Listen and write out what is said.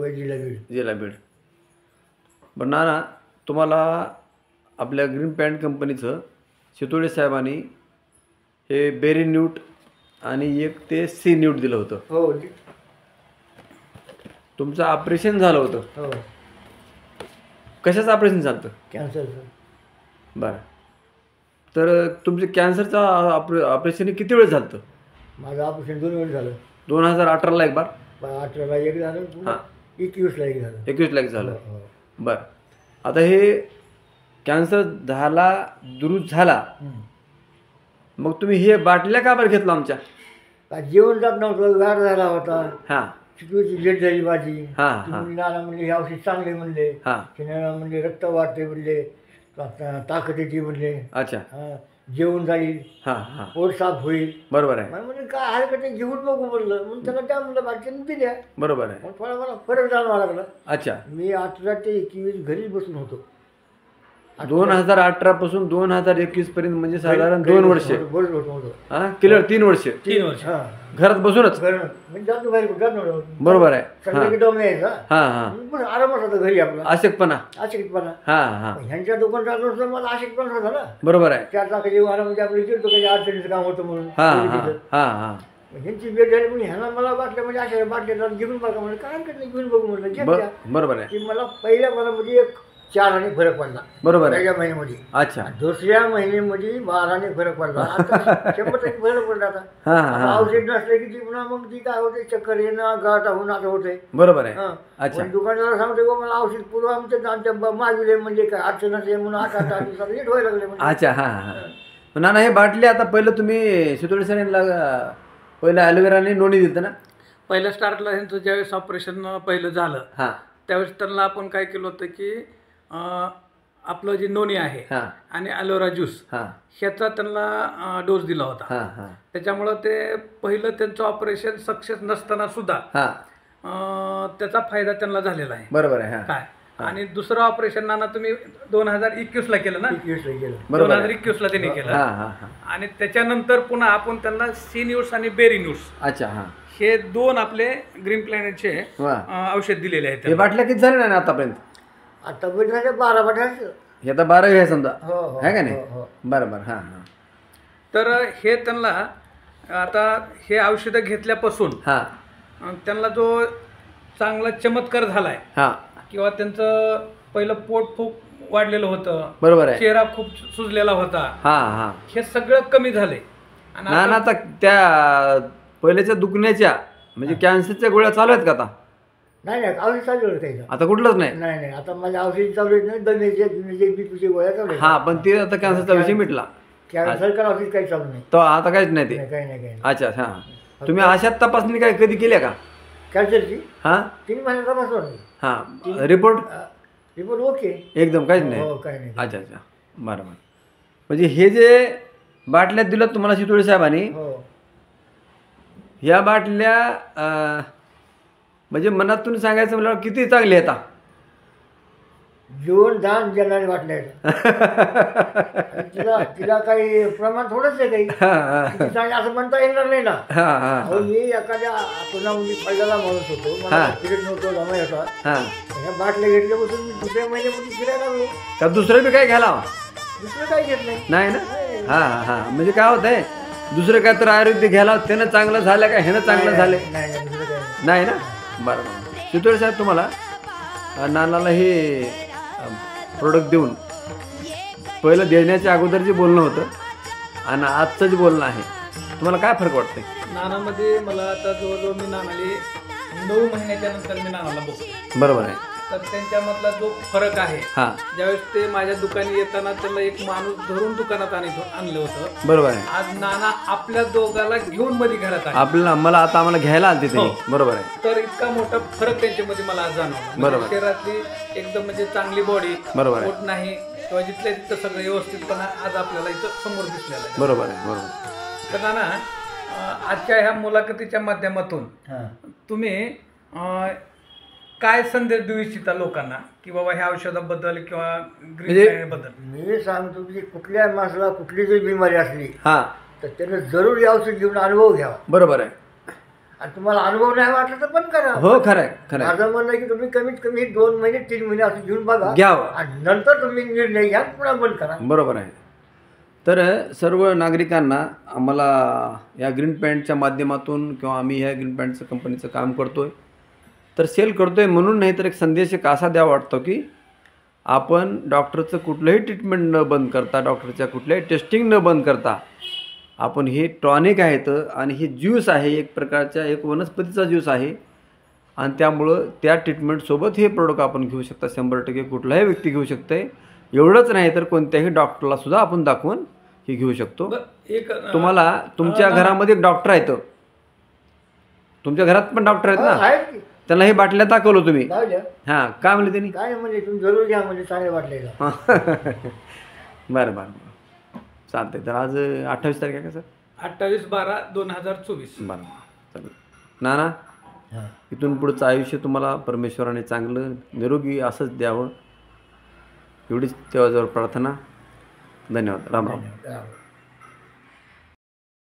तालुका जिल्हा बीड. जिल्हा बीड. बरं नाना, तुम्हाला आपल्या ग्रीन पॅन्ट कंपनीचं शितोडे साहेबांनी हे बेरी न्यूट आणि एक ते सी न्यूट दिलं होतं. हो तुमचं ऑपरेशन झालं होतं. हो. कशाचं ऑपरेशन झालं होतं? कॅन्सरचं. बरं. तर तुमचं कॅन्सरचं ऑपरेशन किती वेळ झालं होतं? माझं ऑपरेशन 2 वेळ झालं. 2018ला एक बार, 18ला एक झालं, पुन्हा 21ला एक झालं. 21ला एक झालं. हो. बरं. आता हे कॅन्सर झाला, दुरुस्त झाला, मग तुम्ही हे बाटल्या का बरं घेतलं आमच्या? का जेवण जात नव्हतं, गाठ झाला होता, हां चिकूची लेट झाली माझी. हां हां तुम्ही नाना म्हणले हे औषध चांगले म्हणले, हां. म्हणजे रक्त वाढते म्हणले, ताकद येते म्हणले. अच्छा. जेवण जाईल, हां हां. पोट साफ होईल. बरोबर आहे. म्हणजे काय हरकत नाही, घेऊन बघू म्हणलं. म्हणून त्याला त्या म्हणलं बाटल्याने दिल्या. बरोबर आहे. मग थोडा मला फरक जाणवा लागला. अच्छा. मी 18 ते 21 घरीच बसून होतो. 2018 पासून 2021 पर्यंत म्हणजे साधारण 2 वर्ष. हां, क्लिअर 3 वर्ष. 3 वर्ष घरात बसूनच. म्हणजे जातो बाहेर जात नव्हतं. बरोबर आहे. संध्याकाळी डोम यायचा. हां हां. पण आरामच होता घरी आपला. अशक्तपणा. अशक्तपणा. हां हां. ह्यांच्या दुकानात असं मला अशक्तपणा होता ना. बरोबर आहे. 4 चाकाची वाहनामध्ये आपलं गेलो काही अडचणीचं काम होतं म्हणून. हां हां हां हां. ह्यांची वेळ झाली म्हणून ह्यांना मला वाटलं म्हणजे अशा बाटल्या घेऊन बघा म्हणलं, काय हरकत नाही घेऊन बघू म्हणलं. घेतल्या. बरोबर आहे. की मला पहिल्या महिन्यामध्ये 4 आणे फरक पडला. बरोबर आहे. पहिल्या महिन्यामध्ये. अच्छा. दुसऱ्या महिन्यामध्ये 12 आणे फरक पडला. आता 100% फरक पडला. आता हां हां. औषध नसलं की ती पुन्हा मग ती काय होते, चक्कर येणं, गाठ होऊन असं होतंय. बरोबर आहे. अच्छा. पण दुकानदार सांगते बा मला औषध पुरवा, आमच्या मागविले म्हणजे काय अडचण असेल म्हणून 8 दिवसात नीट व्हायला लागले. अच्छा. हां हां. ना हे बाटली आता पहिलं तुम्ही शितोडे सरांना पहिलं ॲलोवेराने नोंदी दिलं ना? पहिल्या स्टार्टला ह्यांचं ज्यावेळेस ऑपरेशन पहिलं झालं, हां, त्यावेळेस त्यांना आपण काय केलं होतं की आपलं जे नोनी आहे हां आणि ॲलोवेरा ज्यूस हां ह्याचा त्यांना डोस दिला होता. हां हां. त्याच्यामुळं ते पहिलं त्यांचं ऑपरेशन सक्सेस नसताना सुद्धा हां. त्याचा फायदा त्यांना झालेला आहे. बरोबर आहे. हां. काय आणि दुसरं ऑपरेशन नाना तुम्ही 2021ला केलं ना? 21 गेलं. 2021ला त्यांनी केलं. हां हां हां. आणि त्याच्यानंतर पुन्हा आपण त्यांना सी न्यूट्स आणि बेरी न्यूट्स अच्छा. हां. हे 2 आपले ग्रीन प्लॅनेटचे वा. औषध दिलेले आहेत. हे बाटल्या किती झाल्या ना आतापर्यंत? आता म्हणजे 12 बाटल्या. हे आता 12 आहे समजा, हो हो. आहे का नाही? हो. बरं बरं. हां हां. तर हे त्यांना आता हे औषधं घेतल्यापासून हां त्यांना जो चांगला चमत्कार झालाय हां. किंवा त्यांचं पहिलं पोट खूप वाढलेलं होतं, बरोबर आहे. चेहरा खूप सुजलेला होता, हां हां. हे सगळं कमी झाले. आणि ना ना, आता त्या पहिल्याच्या दुखण्याच्या म्हणजे कॅन्सरच्या गोळ्या चालू आहेत का आता? नाही नाही, औषध चालू आहे काही. आता कुठलंच नाही. नाही नाही, आता माझ्या औषध चालू आहेत. दम्याचे बीपीची गोळ्या चालू आहेत. हां, पण ते आता कॅन्सरचा विषय मिटला. सरकार औषध काही चालू नाही. तो आता काहीच नाही ते. नाही, काही नाही काही नाही. अच्छा. हां. तुम्ही अशात तपासणी काय कधी केल्या का? कॅन्सरची हां 3 महिन्याचा तपासला नाही. हां. रिपोर्ट रिपोर्ट ओके एकदम काहीच नाही. हो, काही नाही. अच्छा अच्छा. बरं बरं. म्हणजे हे जे बाटल्यात दिलं तुम्हाला शितोडे साहेबांनी, हो. ह्या बाटल्या म्हणजे मनातून सांगायचं म्हटल्यावर किती चांगली आहेत. जीवन दान देणारे वाटले. तिला काही प्रमाण थोडंच आहे काही. किती चांगले असं म्हणता येणार नाही ना. हां हां अहो, मी एखाद्या पुण्यामध्ये पहिल्याला म्हणत होतो, मला फिरत नव्हतो, जमाय होता. हां. ह्या बाटल्या घेतल्यापासून मी दुसऱ्या महिन्यामध्ये फिरायला लागलो. का दुसरं बी काय घ्यायला दुसरं काही घेत नाही. नाही ना? हां हां. म्हणजे काय होत आहे, दुसरं काय तर आयुर्वेदिक घ्यायला त्यानं चांगलं झालं का ह्यानं चांगलं झालं नाही नाही, दुसरं काही नाही. नाही ना? बरं बरं. शितोडे साहेब, तुम्हाला नानाला हे प्रोडक्ट देऊन पहिलं देण्याच्या अगोदर जे बोलणं होतं आणि आजचं जे बोलणं आहे, तुम्हाला काय फरक वाटतंय? नानामध्ये मला आता जवळजवळ मी नानाले 9 महिन्याच्या नंतर मी नानाला बघतो. बरोबर आहे. तर त्यांच्यामधला जो फरक आहे, हां. ज्यावेळेस ते माझ्या दुकानी येताना त्यांना एक माणूस धरून दुकानात आणलं होतं. बरोबर आहे. आज नाना आपल्या दोघाला घेऊन मध्ये घरात आले. आम्हाला घ्यायला आलते ते. बरोबर आहे. तर इतका मोठा फरक त्यांच्यामध्ये मला आज जाणवला. बरोबर. शरीरातली एकदम म्हणजे चांगली बॉडी, बरोबर आहे. पोट नाही किंवा जिथल्या तिथं सगळं व्यवस्थितपणा आज आपल्याला इथं समोर दिसलेला आहे. बरोबर आहे. बरोबर. तर नाना, आजच्या ह्या मुलाखतीच्या माध्यमातून तुम्ही काय संदेश देऊ इच्छिता लोकांना की बाबा ह्या औषधाबद्दल किंवा ग्रीन बद्दल? मी सांगतो की कुठल्या माणसाला कुठली जरी बिमारी असली हां तर त्यानं जरूर हे औषध घेऊन अनुभव घ्यावा. बरोबर आहे. आणि तुम्हाला अनुभव नाही वाटला तर बंद करा. हो खरं आहे खरं आहे. माझं म्हणणं आहे की तुम्ही कमीत कमी 2 महिने 3 महिने असं घेऊन बघा घ्यावं. आणि नंतर तुम्ही निर्णय घ्या, पुन्हा बंद करा. बरोबर आहे. तर सर्व नागरिकांना आम्हाला या ग्रीन पॅन्टच्या माध्यमातून किंवा आम्ही ह्या ग्रीन पॅन्टचं कंपनीचं काम करतो आहे तर सेल करतो आहे म्हणून नाही तर एक संदेश एक असा द्यावा वाटतो की आपण डॉक्टरचं कुठलंही ट्रीटमेंट न बंद करता, डॉक्टरच्या कुठल्याही टेस्टिंग न बंद करता आपण हे टॉनिक आहेत आणि हे ज्यूस आहे, एक प्रकारच्या एक वनस्पतीचा ज्यूस आहे आणि त्यामुळं त्या ट्रीटमेंटसोबत हे प्रोडक्ट आपण घेऊ शकता. 100% कुठलाही व्यक्ती घेऊ शकते. एवढंच नाही तर कोणत्याही डॉक्टरला सुद्धा आपण दाखवून हे घेऊ शकतो. एक तुम्हाला तुमच्या घरामध्ये एक डॉक्टर आहेत, तुमच्या घरात पण डॉक्टर आहेत ना, आहेत की? त्यांना हे बाटल्या दाखवलं तुम्ही, जाऊ द्या. हां काय म्हणले त्यांनी? काय नाही म्हणजे तुम्ही जरूर घ्या म्हणजे चांगले वाटले का. बरं बरं चालतंय. तर आज 28 तारीख आहे का सर? 28/12/2024. बरं चालेल. नाना इथून पुढचं आयुष्य तुम्हाला परमेश्वराने चांगलं निरोगी असंच द्यावं एवढीच तेव्हाजवळ प्रार्थना. धन्यवाद. राम राम. हा.